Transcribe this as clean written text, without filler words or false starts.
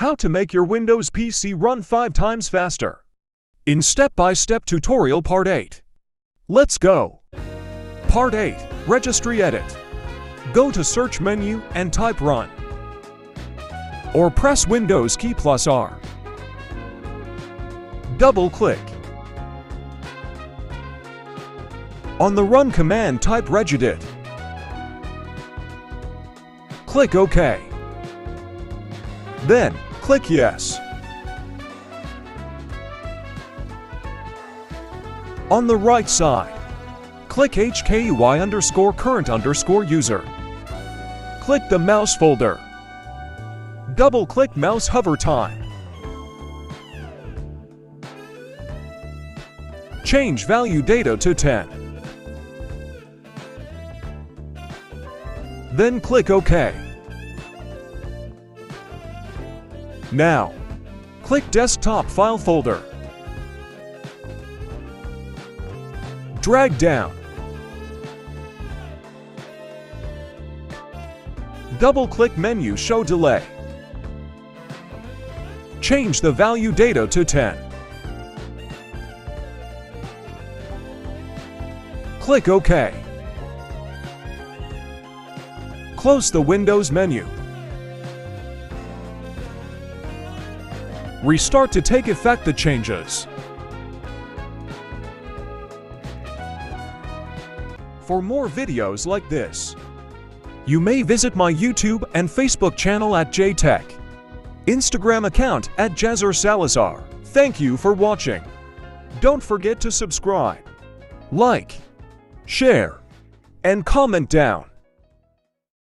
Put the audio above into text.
How to make your Windows PC run 5 times faster. In step-by-step tutorial part 8. Let's go. Part 8. Registry Edit. Go to search menu and type Run. Or press Windows key plus R. Double-click. On the Run command, type regedit. Click OK. Then, click Yes. On the right side, click HKUI_current_user. Click the mouse folder. Double-click mouse hover time. Change value data to 10. Then click OK. Now, click Desktop File folder. Drag down. Double-click menu Show Delay. Change the value data to 10. Click OK. Close the Windows menu. Restart to take effect the changes. For more videos like this, you may visit my YouTube and Facebook channel at JTech, Instagram account at Jazzer Salazar. Thank you for watching. Don't forget to subscribe, like, share, and comment down.